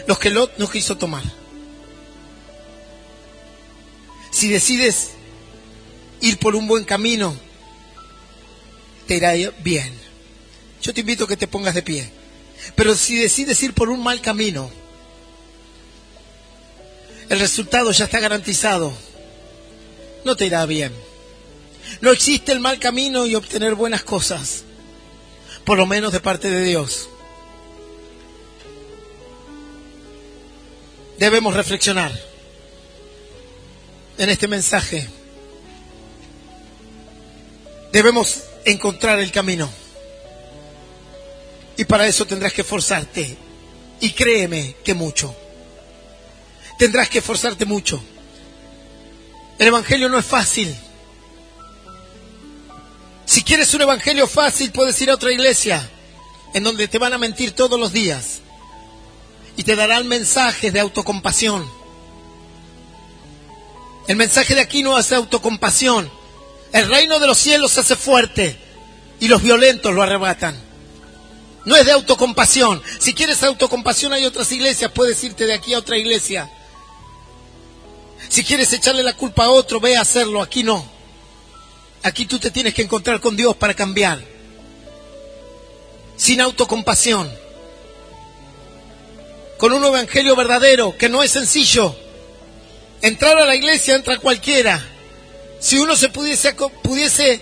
Los que Lot no quiso tomar. Si decides ir por un buen camino, te irá bien. Yo te invito a que te pongas de pie. Pero si decides ir por un mal camino, el resultado ya está garantizado. No te irá bien. No existe el mal camino y obtener buenas cosas, por lo menos de parte de Dios. Debemos reflexionar en este mensaje. Debemos encontrar el camino. Y para eso tendrás que esforzarte. Y créeme que mucho. Tendrás que esforzarte mucho. El evangelio no es fácil. Si quieres un evangelio fácil, puedes ir a otra iglesia en donde te van a mentir todos los días y te darán mensajes de autocompasión. El mensaje de aquí no es de autocompasión. El reino de los cielos se hace fuerte y los violentos lo arrebatan. No es de autocompasión. Si quieres autocompasión, hay otras iglesias, puedes irte de aquí a otra iglesia. Si quieres echarle la culpa a otro, ve a hacerlo. Aquí no. Aquí tú te tienes que encontrar con Dios para cambiar. Sin autocompasión. Con un evangelio verdadero, que no es sencillo. Entrar a la iglesia entra cualquiera. Si uno se pudiese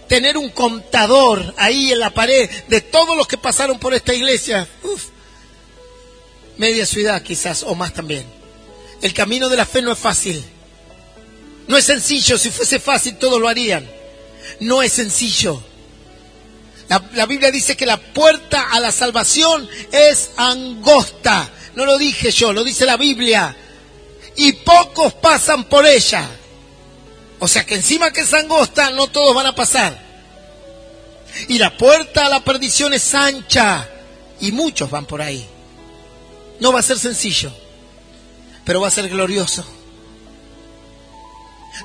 tener un contador ahí en la pared de todos los que pasaron por esta iglesia, media ciudad quizás, o más también. El camino de la fe no es fácil. No es sencillo. Si fuese fácil, todos lo harían. No es sencillo. La Biblia dice que la puerta a la salvación es angosta. No lo dije yo, lo dice la Biblia. Y pocos pasan por ella. O sea que encima que es angosta, no todos van a pasar. Y la puerta a la perdición es ancha. Y muchos van por ahí. No va a ser sencillo, pero va a ser glorioso.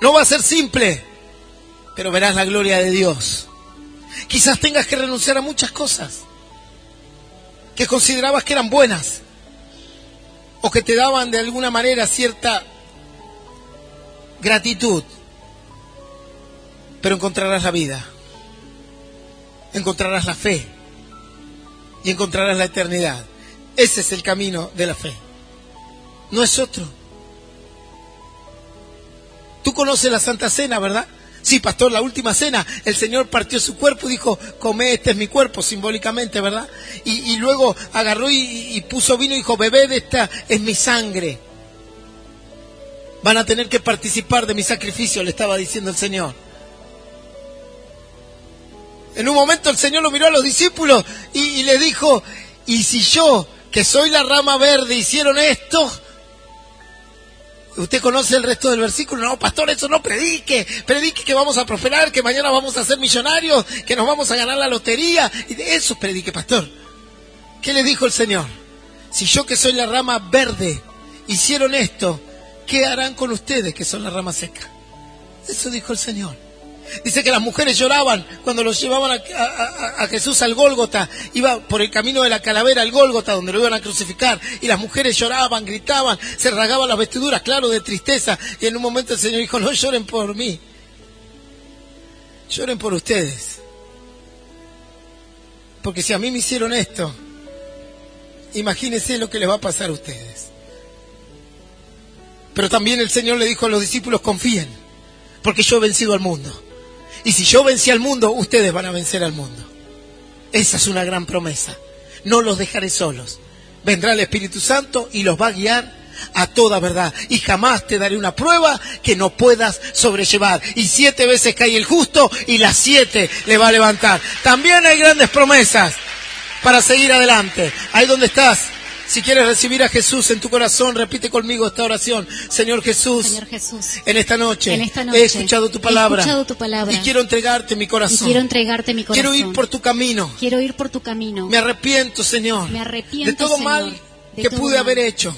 No va a ser simple, pero verás la gloria de Dios. Quizás tengas que renunciar a muchas cosas que considerabas que eran buenas o que te daban de alguna manera cierta gratitud, pero encontrarás la vida, encontrarás la fe y encontrarás la eternidad. Ese es el camino de la fe, no es otro. Tú conoces la Santa Cena, ¿verdad? Sí, pastor, la última cena, el Señor partió su cuerpo y dijo, come, este es mi cuerpo, simbólicamente, ¿verdad? Y luego agarró y puso vino y dijo, bebed, esta es mi sangre. Van a tener que participar de mi sacrificio, le estaba diciendo el Señor. En un momento el Señor lo miró a los discípulos y le dijo, y si yo, que soy la rama verde, hicieron esto... ¿Usted conoce el resto del versículo? No, pastor, eso no predique. Predique que vamos a prosperar, que mañana vamos a ser millonarios, que nos vamos a ganar la lotería. Y de eso predique, pastor. ¿Qué le dijo el Señor? Si yo, que soy la rama verde, hicieron esto, ¿qué harán con ustedes, que son la rama seca? Eso dijo el Señor. Dice que las mujeres lloraban cuando los llevaban a Jesús al Gólgota. Iba por el camino de la calavera al Gólgota, donde lo iban a crucificar. Y las mujeres lloraban, gritaban, se rasgaban las vestiduras, claro, de tristeza. Y en un momento el Señor dijo, no lloren por mí. Lloren por ustedes. Porque si a mí me hicieron esto, imagínense lo que les va a pasar a ustedes. Pero también el Señor le dijo a los discípulos, confíen, porque yo he vencido al mundo. Y si yo vencí al mundo, ustedes van a vencer al mundo. Esa es una gran promesa. No los dejaré solos. Vendrá el Espíritu Santo y los va a guiar a toda verdad. Y jamás te daré una prueba que no puedas sobrellevar. Y 7 veces cae el justo y las 7 le va a levantar. También hay grandes promesas para seguir adelante. Ahí donde estás, si quieres recibir a Jesús en tu corazón, repite conmigo esta oración. Señor Jesús, en esta noche he escuchado tu palabra, y quiero entregarte mi corazón. Quiero ir por tu camino. Me arrepiento, Señor, de todo mal que pude haber hecho.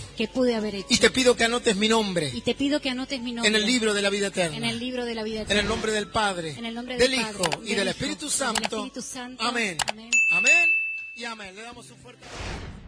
Y te pido que anotes mi nombre en el libro de la vida eterna. En el nombre del Padre, del Hijo y del Espíritu Santo. Amén. Amén y amén. Le damos un fuerte aplauso.